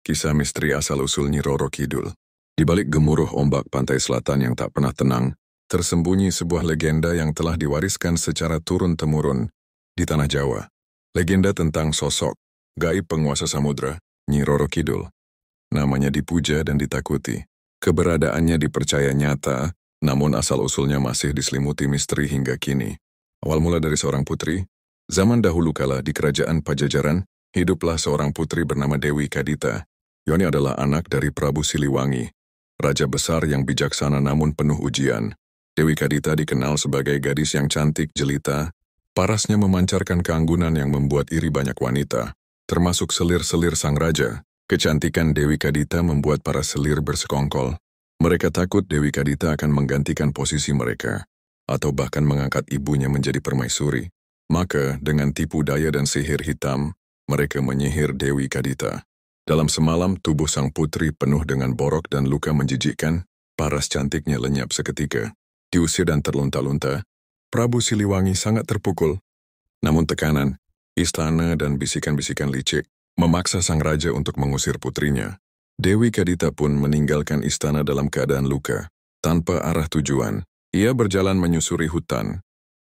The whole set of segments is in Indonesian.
Kisah misteri asal-usul Nyi Roro Kidul. Di balik gemuruh ombak pantai selatan yang tak pernah tenang, tersembunyi sebuah legenda yang telah diwariskan secara turun-temurun di tanah Jawa. Legenda tentang sosok gaib penguasa samudra, Nyi Roro Kidul. Namanya dipuja dan ditakuti. Keberadaannya dipercaya nyata, namun asal-usulnya masih diselimuti misteri hingga kini. Awal mula dari seorang putri, zaman dahulu kala di kerajaan Pajajaran, hiduplah seorang putri bernama Dewi Kadita. Yoni adalah anak dari Prabu Siliwangi, raja besar yang bijaksana namun penuh ujian. Dewi Kadita dikenal sebagai gadis yang cantik jelita, parasnya memancarkan keanggunan yang membuat iri banyak wanita, termasuk selir-selir sang raja. Kecantikan Dewi Kadita membuat para selir bersekongkol. Mereka takut Dewi Kadita akan menggantikan posisi mereka, atau bahkan mengangkat ibunya menjadi permaisuri. Maka, dengan tipu daya dan sihir hitam, mereka menyihir Dewi Kadita. Dalam semalam, tubuh sang putri penuh dengan borok dan luka menjijikkan, paras cantiknya lenyap seketika. Diusir dan terlunta-lunta, Prabu Siliwangi sangat terpukul. Namun tekanan, istana dan bisikan-bisikan licik memaksa sang raja untuk mengusir putrinya. Dewi Kadita pun meninggalkan istana dalam keadaan luka, tanpa arah tujuan. Ia berjalan menyusuri hutan,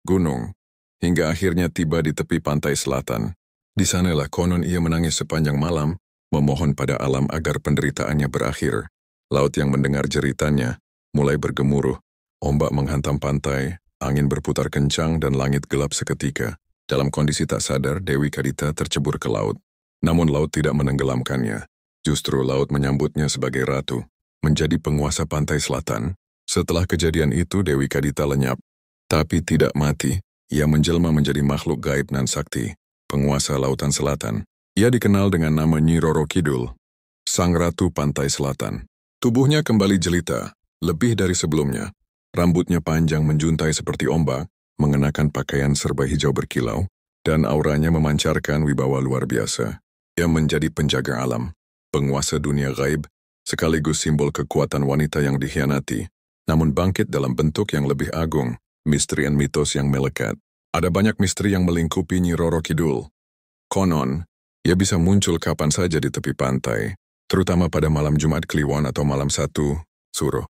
gunung, hingga akhirnya tiba di tepi pantai selatan. Di sanalah konon ia menangis sepanjang malam, memohon pada alam agar penderitaannya berakhir. Laut yang mendengar jeritannya mulai bergemuruh, ombak menghantam pantai, angin berputar kencang dan langit gelap seketika. Dalam kondisi tak sadar, Dewi Kadita tercebur ke laut. Namun laut tidak menenggelamkannya. Justru laut menyambutnya sebagai ratu, menjadi penguasa pantai selatan. Setelah kejadian itu, Dewi Kadita lenyap, tapi tidak mati. Ia menjelma menjadi makhluk gaib nan sakti, penguasa lautan selatan. Ia dikenal dengan nama Nyi Roro Kidul, sang ratu pantai selatan. Tubuhnya kembali jelita, lebih dari sebelumnya. Rambutnya panjang menjuntai seperti ombak, mengenakan pakaian serba hijau berkilau, dan auranya memancarkan wibawa luar biasa. Ia menjadi penjaga alam, penguasa dunia gaib, sekaligus simbol kekuatan wanita yang dikhianati, namun bangkit dalam bentuk yang lebih agung, misteri dan mitos yang melekat. Ada banyak misteri yang melingkupi Nyi Roro Kidul. Konon, ia bisa muncul kapan saja di tepi pantai, terutama pada malam Jumat Kliwon atau malam 1 Suro.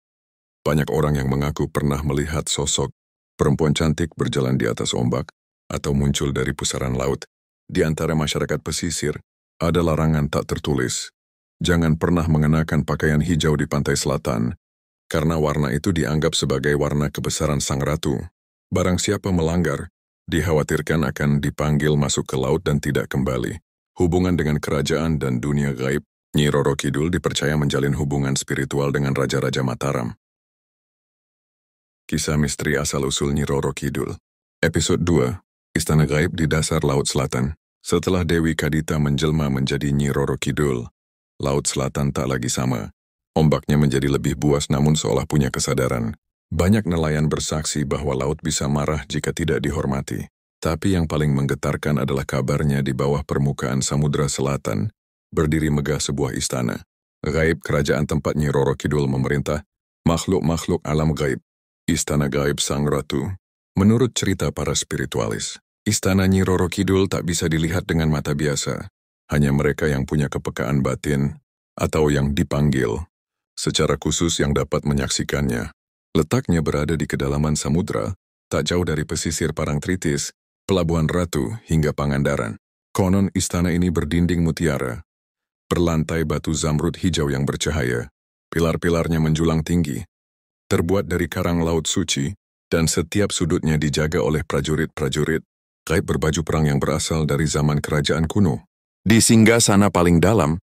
Banyak orang yang mengaku pernah melihat sosok perempuan cantik berjalan di atas ombak atau muncul dari pusaran laut. Di antara masyarakat pesisir, ada larangan tak tertulis. Jangan pernah mengenakan pakaian hijau di pantai selatan, karena warna itu dianggap sebagai warna kebesaran sang ratu. Barang siapa melanggar, dikhawatirkan akan dipanggil masuk ke laut dan tidak kembali. Hubungan dengan kerajaan dan dunia gaib, Nyi Roro Kidul dipercaya menjalin hubungan spiritual dengan Raja-Raja Mataram. Kisah misteri asal-usul Nyi Roro Kidul. Episode 2, Istana Gaib di Dasar Laut Selatan. Setelah Dewi Kadita menjelma menjadi Nyi Roro Kidul, Laut Selatan tak lagi sama. Ombaknya menjadi lebih buas namun seolah punya kesadaran. Banyak nelayan bersaksi bahwa laut bisa marah jika tidak dihormati. Tapi yang paling menggetarkan adalah kabarnya di bawah permukaan Samudra Selatan, berdiri megah sebuah istana. Gaib kerajaan tempat Nyi Roro Kidul memerintah, makhluk-makhluk alam gaib. Istana gaib sang ratu. Menurut cerita para spiritualis, istana Nyi Roro Kidul tak bisa dilihat dengan mata biasa. Hanya mereka yang punya kepekaan batin, atau yang dipanggil secara khusus yang dapat menyaksikannya. Letaknya berada di kedalaman samudra, tak jauh dari pesisir Parangtritis, Pelabuhan Ratu hingga Pangandaran. Konon istana ini berdinding mutiara, berlantai batu zamrud hijau yang bercahaya, pilar-pilarnya menjulang tinggi, terbuat dari karang laut suci, dan setiap sudutnya dijaga oleh prajurit-prajurit gaib berbaju perang yang berasal dari zaman kerajaan kuno. Di singgasana paling dalam,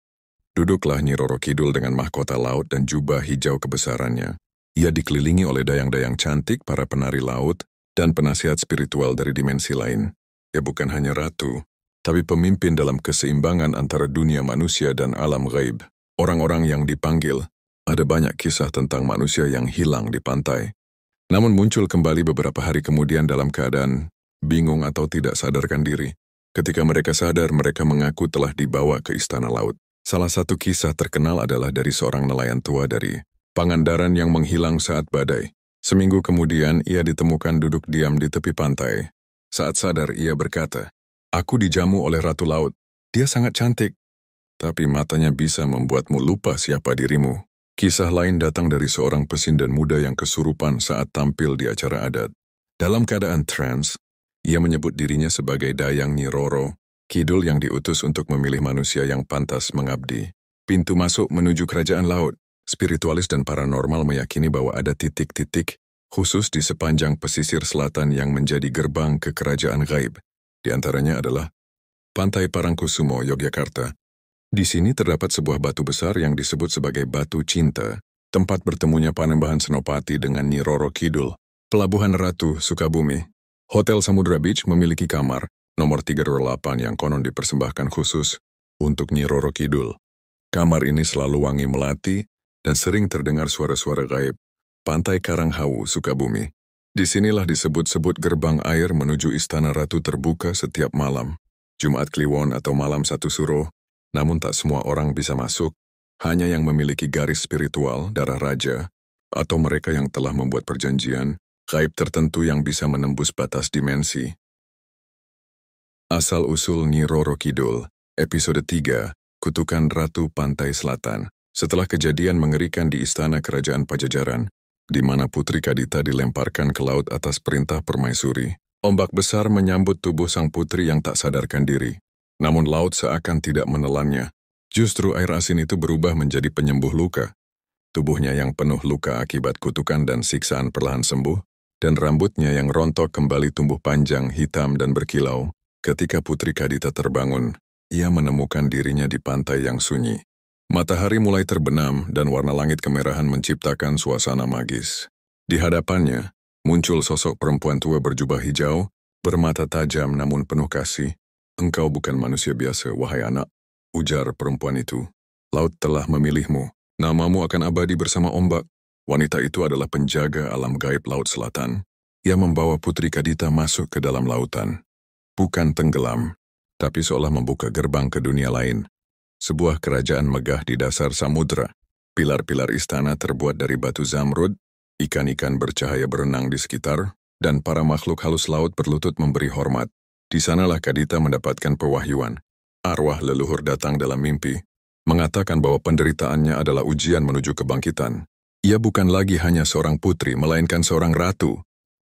duduklah Nyi Roro Kidul dengan mahkota laut dan jubah hijau kebesarannya. Ia dikelilingi oleh dayang-dayang cantik, para penari laut, dan penasihat spiritual dari dimensi lain. Ia bukan hanya ratu, tapi pemimpin dalam keseimbangan antara dunia manusia dan alam gaib. Orang-orang yang dipanggil, ada banyak kisah tentang manusia yang hilang di pantai, namun muncul kembali beberapa hari kemudian dalam keadaan bingung atau tidak sadarkan diri. Ketika mereka sadar, mereka mengaku telah dibawa ke istana laut. Salah satu kisah terkenal adalah dari seorang nelayan tua dari Pangandaran yang menghilang saat badai. Seminggu kemudian, ia ditemukan duduk diam di tepi pantai. Saat sadar, ia berkata, "Aku dijamu oleh Ratu Laut. Dia sangat cantik. tapi matanya bisa membuatmu lupa siapa dirimu. Kisah lain datang dari seorang pesindan muda yang kesurupan saat tampil di acara adat. Dalam keadaan trans, ia menyebut dirinya sebagai Dayang Nyi Roro Kidul yang diutus untuk memilih manusia yang pantas mengabdi. Pintu masuk menuju kerajaan laut. Spiritualis dan paranormal meyakini bahwa ada titik-titik khusus di sepanjang pesisir selatan yang menjadi gerbang ke kerajaan gaib. Di antaranya adalah Pantai Parangkusumo, Yogyakarta. Di sini terdapat sebuah batu besar yang disebut sebagai Batu Cinta, tempat bertemunya Panembahan Senopati dengan Nyi Roro Kidul. Pelabuhan Ratu, Sukabumi. Hotel Samudra Beach memiliki kamar, nomor 308 yang konon dipersembahkan khusus untuk Nyi Roro Kidul. Kamar ini selalu wangi melati dan sering terdengar suara-suara gaib. Pantai Karanghawu, Sukabumi. Disinilah disebut-sebut gerbang air menuju Istana Ratu terbuka setiap malam. Jumat Kliwon atau malam 1 Suro, namun tak semua orang bisa masuk, hanya yang memiliki garis spiritual, darah raja, atau mereka yang telah membuat perjanjian, gaib tertentu yang bisa menembus batas dimensi. Asal-usul Nyi Roro Kidul, episode 3, Kutukan Ratu Pantai Selatan. Setelah kejadian mengerikan di Istana Kerajaan Pajajaran, di mana Putri Kadita dilemparkan ke laut atas perintah permaisuri, ombak besar menyambut tubuh sang putri yang tak sadarkan diri. Namun laut seakan tidak menelannya. Justru air asin itu berubah menjadi penyembuh luka. Tubuhnya yang penuh luka akibat kutukan dan siksaan perlahan sembuh, dan rambutnya yang rontok kembali tumbuh panjang, hitam dan berkilau. Ketika Putri Kadita terbangun, ia menemukan dirinya di pantai yang sunyi. Matahari mulai terbenam dan warna langit kemerahan menciptakan suasana magis. Di hadapannya, muncul sosok perempuan tua berjubah hijau, bermata tajam namun penuh kasih. "Engkau bukan manusia biasa, wahai anak," ujar perempuan itu. "Laut telah memilihmu. Namamu akan abadi bersama ombak." Wanita itu adalah penjaga alam gaib Laut Selatan. Ia membawa Putri Kadita masuk ke dalam lautan. Bukan tenggelam, tapi seolah membuka gerbang ke dunia lain. Sebuah kerajaan megah di dasar samudra. Pilar-pilar istana terbuat dari batu zamrud, ikan-ikan bercahaya berenang di sekitar, dan para makhluk halus laut berlutut memberi hormat. Di sanalah Kadita mendapatkan pewahyuan. Arwah leluhur datang dalam mimpi, mengatakan bahwa penderitaannya adalah ujian menuju kebangkitan. Ia bukan lagi hanya seorang putri, melainkan seorang ratu,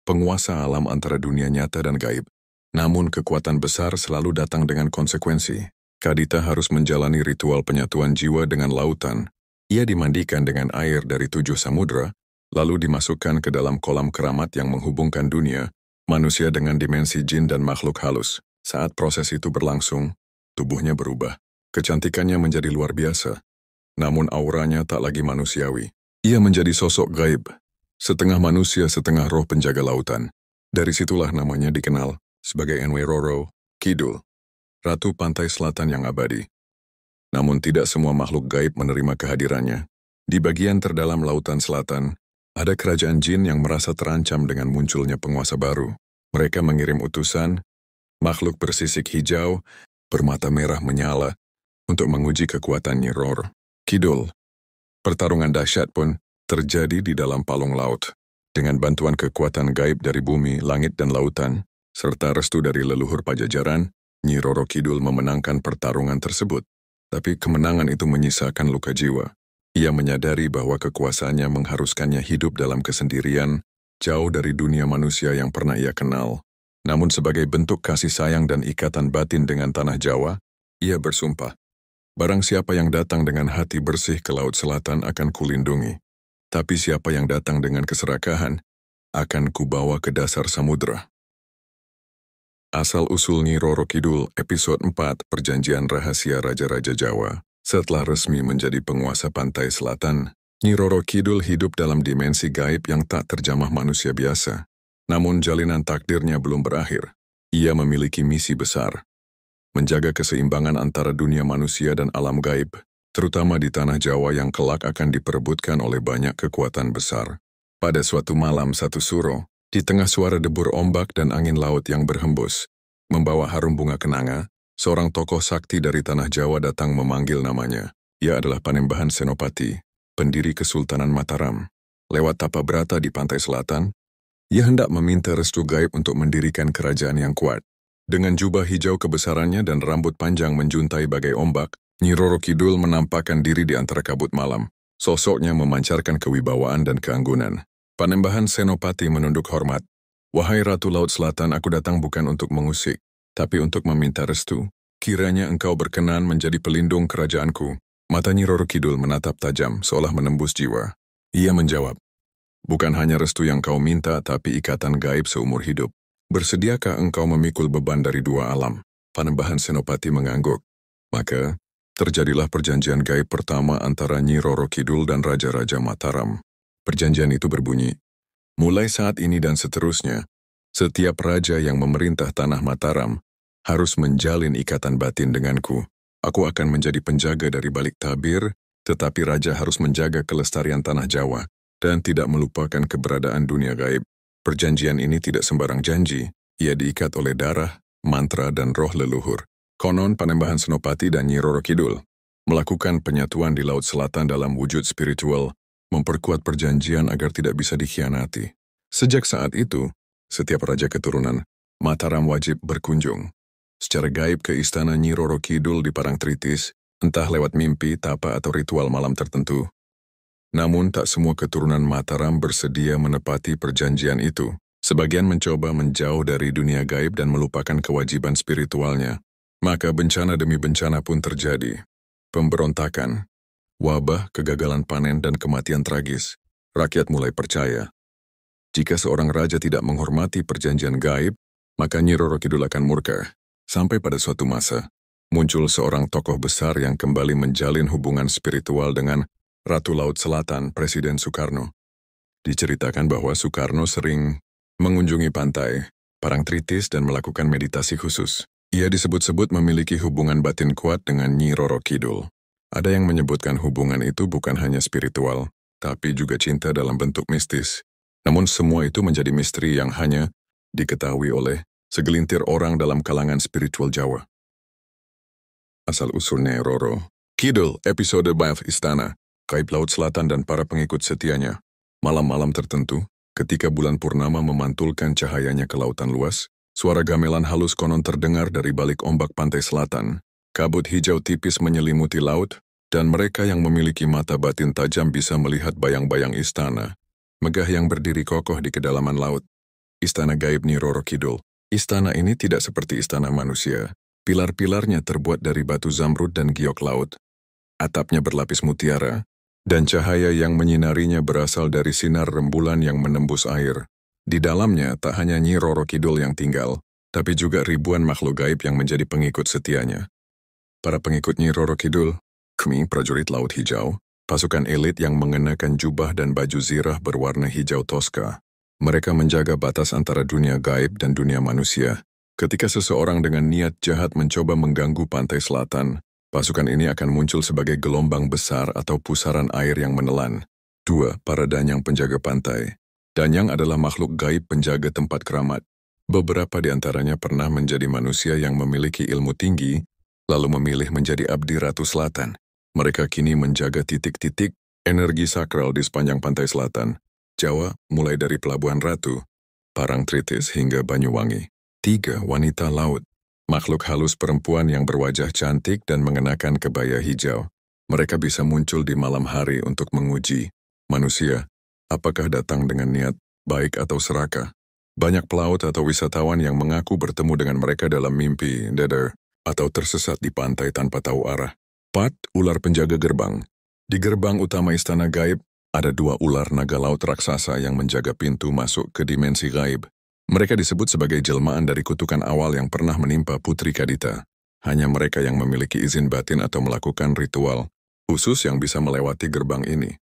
penguasa alam antara dunia nyata dan gaib. Namun kekuatan besar selalu datang dengan konsekuensi. Kadita harus menjalani ritual penyatuan jiwa dengan lautan. Ia dimandikan dengan air dari 7 samudra, lalu dimasukkan ke dalam kolam keramat yang menghubungkan dunia, manusia dengan dimensi jin dan makhluk halus. Saat proses itu berlangsung, tubuhnya berubah. Kecantikannya menjadi luar biasa. Namun auranya tak lagi manusiawi. Ia menjadi sosok gaib, setengah manusia setengah roh penjaga lautan. Dari situlah namanya dikenal sebagai Nyi Roro Kidul, Ratu Pantai Selatan yang abadi. Namun tidak semua makhluk gaib menerima kehadirannya. Di bagian terdalam lautan selatan, ada kerajaan jin yang merasa terancam dengan munculnya penguasa baru. Mereka mengirim utusan, makhluk bersisik hijau, bermata merah menyala, untuk menguji kekuatan Nyi Roro Kidul. Pertarungan dahsyat pun terjadi di dalam palung laut. Dengan bantuan kekuatan gaib dari bumi, langit dan lautan, serta restu dari leluhur Pajajaran, Nyi Roro Kidul memenangkan pertarungan tersebut. Tapi kemenangan itu menyisakan luka jiwa. Ia menyadari bahwa kekuasaannya mengharuskannya hidup dalam kesendirian, jauh dari dunia manusia yang pernah ia kenal. Namun sebagai bentuk kasih sayang dan ikatan batin dengan tanah Jawa, ia bersumpah, "Barang siapa yang datang dengan hati bersih ke Laut Selatan akan kulindungi. Tapi siapa yang datang dengan keserakahan, akan kubawa ke dasar samudra." Asal-usul Nyi Roro Kidul, episode 4, Perjanjian Rahasia Raja-Raja Jawa. Setelah resmi menjadi penguasa pantai selatan, Nyi Roro Kidul hidup dalam dimensi gaib yang tak terjamah manusia biasa. Namun jalinan takdirnya belum berakhir. Ia memiliki misi besar, menjaga keseimbangan antara dunia manusia dan alam gaib, terutama di tanah Jawa yang kelak akan diperebutkan oleh banyak kekuatan besar. Pada suatu malam 1 Suro, di tengah suara debur ombak dan angin laut yang berhembus, membawa harum bunga kenanga, seorang tokoh sakti dari tanah Jawa datang memanggil namanya. Ia adalah Panembahan Senopati, pendiri Kesultanan Mataram. Lewat tapa berata di pantai selatan, ia hendak meminta restu gaib untuk mendirikan kerajaan yang kuat. Dengan jubah hijau kebesarannya dan rambut panjang menjuntai bagai ombak, Nyi Roro Kidul menampakkan diri di antara kabut malam. Sosoknya memancarkan kewibawaan dan keanggunan. Panembahan Senopati menunduk hormat. Wahai Ratu Laut Selatan, aku datang bukan untuk mengusik, tapi untuk meminta restu. Kiranya engkau berkenan menjadi pelindung kerajaanku. Mata Nyi Roro Kidul menatap tajam, seolah menembus jiwa. Ia menjawab, bukan hanya restu yang kau minta, tapi ikatan gaib seumur hidup. Bersediakah engkau memikul beban dari dua alam? Panembahan Senopati mengangguk. Maka, terjadilah perjanjian gaib pertama antara Nyi Roro Kidul dan Raja-Raja Mataram. Perjanjian itu berbunyi, mulai saat ini dan seterusnya, setiap raja yang memerintah tanah Mataram harus menjalin ikatan batin denganku. Aku akan menjadi penjaga dari balik tabir, tetapi raja harus menjaga kelestarian tanah Jawa dan tidak melupakan keberadaan dunia gaib. Perjanjian ini tidak sembarang janji, ia diikat oleh darah, mantra, dan roh leluhur. Konon Panembahan Senopati dan Nyi Roro Kidul melakukan penyatuan di Laut Selatan dalam wujud spiritual, memperkuat perjanjian agar tidak bisa dikhianati. Sejak saat itu, setiap raja keturunan Mataram wajib berkunjung secara gaib ke istana Nyi Roro Kidul di Parangtritis, entah lewat mimpi, tapa, atau ritual malam tertentu. Namun tak semua keturunan Mataram bersedia menepati perjanjian itu. Sebagian mencoba menjauh dari dunia gaib dan melupakan kewajiban spiritualnya. Maka bencana demi bencana pun terjadi. Pemberontakan, wabah, kegagalan panen, dan kematian tragis. Rakyat mulai percaya. Jika seorang raja tidak menghormati perjanjian gaib, maka Nyi Roro Kidul akan murka. Sampai pada suatu masa, muncul seorang tokoh besar yang kembali menjalin hubungan spiritual dengan Ratu Laut Selatan, Presiden Soekarno. Diceritakan bahwa Soekarno sering mengunjungi pantai Parangtritis dan melakukan meditasi khusus. Ia disebut-sebut memiliki hubungan batin kuat dengan Nyi Roro Kidul. Ada yang menyebutkan hubungan itu bukan hanya spiritual, tapi juga cinta dalam bentuk mistis. Namun semua itu menjadi misteri yang hanya diketahui oleh segelintir orang dalam kalangan spiritual Jawa. Asal-usul Nyi Roro Kidul, episode Bawah Istana, Gaib Laut Selatan dan para pengikut setianya. Malam-malam tertentu, ketika bulan purnama memantulkan cahayanya ke lautan luas, suara gamelan halus konon terdengar dari balik ombak pantai selatan. Kabut hijau tipis menyelimuti laut, dan mereka yang memiliki mata batin tajam bisa melihat bayang-bayang istana, megah yang berdiri kokoh di kedalaman laut. Istana gaib Nyi Roro Kidul. Istana ini tidak seperti istana manusia. Pilar-pilarnya terbuat dari batu zamrud dan giok laut. Atapnya berlapis mutiara, dan cahaya yang menyinarinya berasal dari sinar rembulan yang menembus air. Di dalamnya tak hanya Nyi Roro Kidul yang tinggal, tapi juga ribuan makhluk gaib yang menjadi pengikut setianya. Para pengikut Nyi Roro Kidul, kami prajurit Laut Hijau, pasukan elit yang mengenakan jubah dan baju zirah berwarna hijau toska. Mereka menjaga batas antara dunia gaib dan dunia manusia. Ketika seseorang dengan niat jahat mencoba mengganggu pantai selatan, pasukan ini akan muncul sebagai gelombang besar atau pusaran air yang menelan. 2. Para danyang penjaga pantai. Danyang adalah makhluk gaib penjaga tempat keramat. Beberapa di antaranya pernah menjadi manusia yang memiliki ilmu tinggi, lalu memilih menjadi abdi Ratu Selatan. Mereka kini menjaga titik-titik energi sakral di sepanjang pantai selatan, Jawa, mulai dari Pelabuhan Ratu, Parangtritis hingga Banyuwangi. 3. Wanita laut. Makhluk halus perempuan yang berwajah cantik dan mengenakan kebaya hijau. Mereka bisa muncul di malam hari untuk menguji manusia. Apakah datang dengan niat baik atau serakah? Banyak pelaut atau wisatawan yang mengaku bertemu dengan mereka dalam mimpi, atau tersesat di pantai tanpa tahu arah. 4. Ular penjaga gerbang. Di gerbang utama istana gaib, ada 2 ular naga laut raksasa yang menjaga pintu masuk ke dimensi gaib. Mereka disebut sebagai jelmaan dari kutukan awal yang pernah menimpa Putri Kadita. Hanya mereka yang memiliki izin batin atau melakukan ritual khusus yang bisa melewati gerbang ini.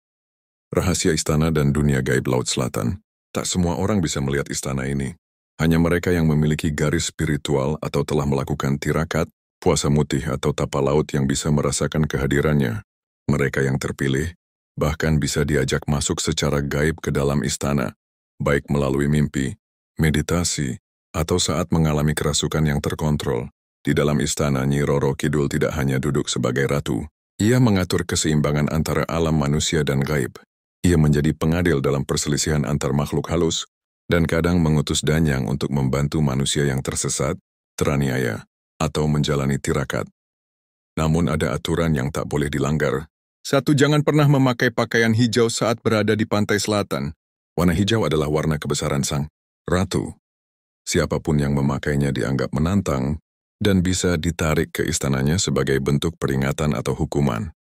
Rahasia istana dan dunia gaib Laut Selatan. Tak semua orang bisa melihat istana ini. Hanya mereka yang memiliki garis spiritual atau telah melakukan tirakat, puasa mutih atau tapa laut yang bisa merasakan kehadirannya. Mereka yang terpilih bahkan bisa diajak masuk secara gaib ke dalam istana, baik melalui mimpi, meditasi, atau saat mengalami kerasukan yang terkontrol. Di dalam istana, Nyi Roro Kidul tidak hanya duduk sebagai ratu. Ia mengatur keseimbangan antara alam manusia dan gaib. Ia menjadi pengadil dalam perselisihan antar makhluk halus, dan kadang mengutus danyang untuk membantu manusia yang tersesat, teraniaya, atau menjalani tirakat. Namun ada aturan yang tak boleh dilanggar. Satu, jangan pernah memakai pakaian hijau saat berada di pantai selatan. Warna hijau adalah warna kebesaran sang ratu. Siapapun yang memakainya dianggap menantang dan bisa ditarik ke istananya sebagai bentuk peringatan atau hukuman.